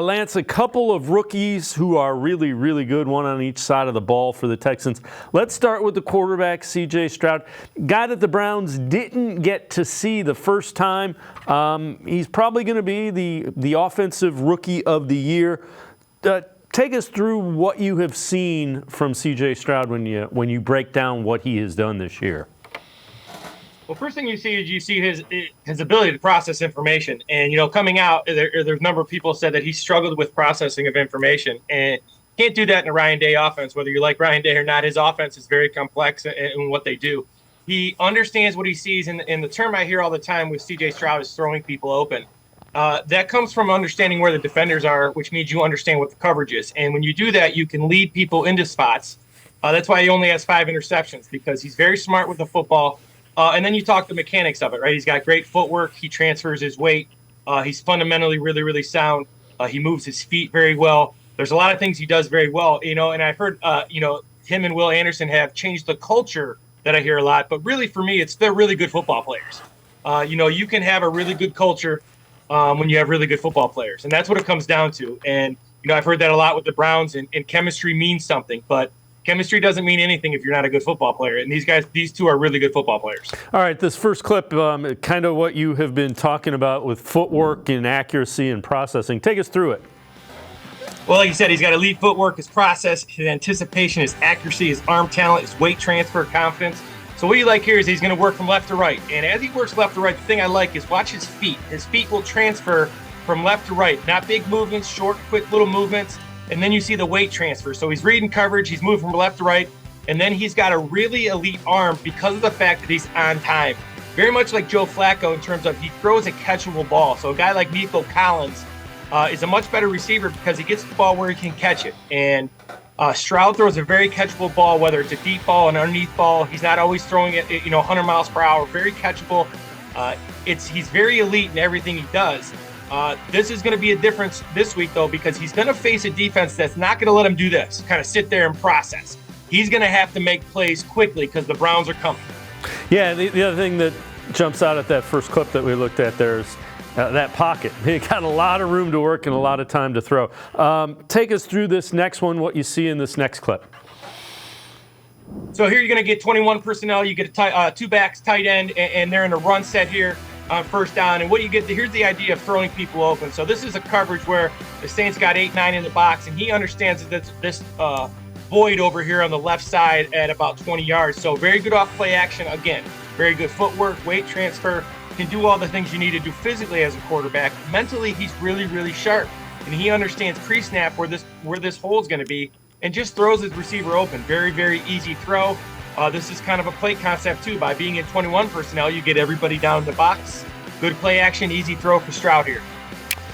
Lance, a couple of rookies who are really, really good, one on each side of the ball for the Texans. Let's start with the quarterback, C.J. Stroud, guy that the Browns didn't get to see the first time. He's probably going to be the offensive rookie of the year. Take us through what you have seen from C.J. Stroud when you break down what he has done this year. Well, first thing you see his ability to process information. And, coming out, there's a number of people said that he struggled with processing of information. And can't do that in a Ryan Day offense. Whether you like Ryan Day or not, his offense is very complex in what they do. He understands what he sees. And the term I hear all the time with C.J. Stroud is throwing people open. That comes from understanding where the defenders are, which means you understand what the coverage is. And when you do that, you can lead people into spots. That's why he only has 5 interceptions, because he's very smart with the football. And then you talk the mechanics of it, right? He's got great footwork. He transfers his weight. He's fundamentally really, really sound. He moves his feet very well. There's a lot of things he does very well, and I've heard, him and Will Anderson have changed the culture that I hear a lot. But really, for me, they're really good football players. You can have a really good culture when you have really good football players, and that's what it comes down to. And I've heard that a lot with the Browns, and chemistry means something, but chemistry doesn't mean anything if you're not a good football player. And these two are really good football players. All right, this first clip, kind of what you have been talking about with footwork and accuracy and processing. Take us through it. Well, like you said, he's got elite footwork, his process, his anticipation, his accuracy, his arm talent, his weight transfer, confidence. So what you like here is he's going to work from left to right. And as he works left to right, the thing I like is watch his feet. His feet will transfer from left to right. Not big movements, short, quick little movements. And then you see the weight transfer. So he's reading coverage, he's moving from left to right, and then he's got a really elite arm because of the fact that he's on time. Very much like Joe Flacco in terms of he throws a catchable ball. So a guy like Nico Collins is a much better receiver because he gets the ball where he can catch it. And Stroud throws a very catchable ball, whether it's a deep ball, an underneath ball. He's not always throwing it, 100 miles per hour, very catchable. He's very elite in everything he does. This is going to be a difference this week, though, because he's going to face a defense that's not going to let him do this, kind of sit there and process. He's going to have to make plays quickly because the Browns are coming. Yeah, the other thing that jumps out at that first clip that we looked at there is that pocket. He got a lot of room to work and a lot of time to throw. Take us through this next one, what you see in this next clip. So here you're going to get 21 personnel. You get two backs, tight end, and they're in a run set here on first down. And what you get, here's the idea of throwing people open. So this is a coverage where the Saints got 8-9 in the box, and he understands that this void over here on the left side at about 20 yards. So very good off play action. Again, very good footwork, weight transfer, can do all the things you need to do physically as a quarterback. Mentally, he's really, really sharp, and he understands pre-snap where this hole is going to be, and just throws his receiver open. Very, very easy throw. This is kind of a play concept, too. By being in 21 personnel, you get everybody down in the box. Good play action, easy throw for Stroud here.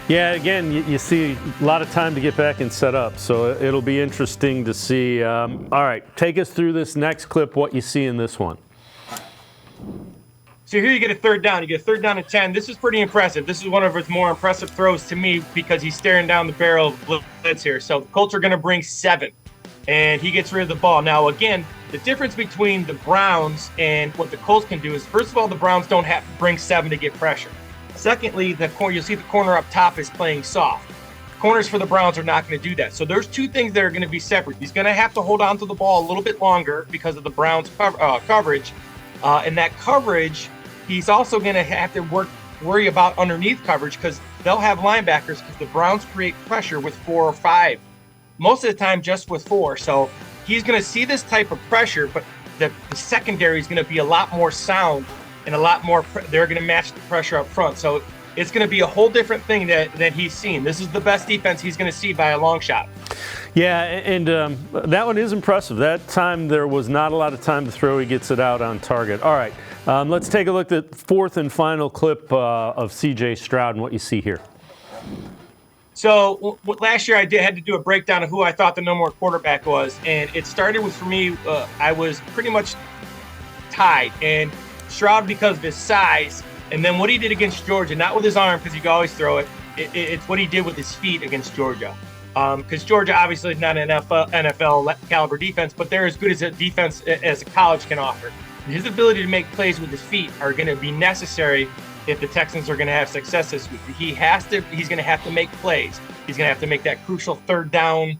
Yeah, again, you see a lot of time to get back and set up, so it'll be interesting to see. All right, take us through this next clip, what you see in this one. So here you get a third down. You get a third down and 10. This is pretty impressive. This is one of his more impressive throws to me because he's staring down the barrel of blitz here. So the Colts are going to bring 7, and he gets rid of the ball. Now, again, the difference between the Browns and what the Colts can do is, first of all, the Browns don't have to bring 7 to get pressure. Secondly, you'll see the corner up top is playing soft. Corners for the Browns are not going to do that. So there's two things that are going to be separate. He's going to have to hold on to the ball a little bit longer because of the Browns' coverage. And that coverage, he's also going to have to worry about underneath coverage because they'll have linebackers because the Browns create pressure with 4 or 5. Most of the time just with 4. So he's going to see this type of pressure, but the secondary is going to be a lot more sound and a lot more, they're going to match the pressure up front. So it's going to be a whole different thing that he's seen. This is the best defense he's going to see by a long shot. Yeah, and that one is impressive. That time there was not a lot of time to throw. He gets it out on target. All right, let's take a look at the fourth and final clip of C.J. Stroud and what you see here. So last year I had to do a breakdown of who I thought the number 1 quarterback was, and it started with, for me, I was pretty much tied. And Stroud because of his size, and then what he did against Georgia, not with his arm because he could always throw it. It's what he did with his feet against Georgia. Because Georgia obviously is not an NFL caliber defense, but they're as good as a defense as a college can offer. And his ability to make plays with his feet are going to be necessary if the Texans are going to have success this week. He's going to have to make plays. He's going to have to make that crucial third down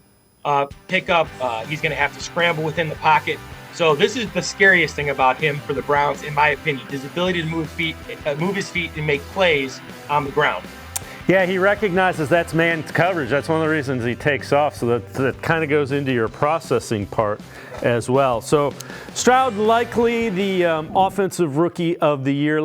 pickup. He's going to have to scramble within the pocket. So this is the scariest thing about him for the Browns, in my opinion, his ability to move his feet and make plays on the ground. Yeah, he recognizes that's man coverage. That's one of the reasons he takes off. So that kind of goes into your processing part as well. So Stroud likely the offensive rookie of the year.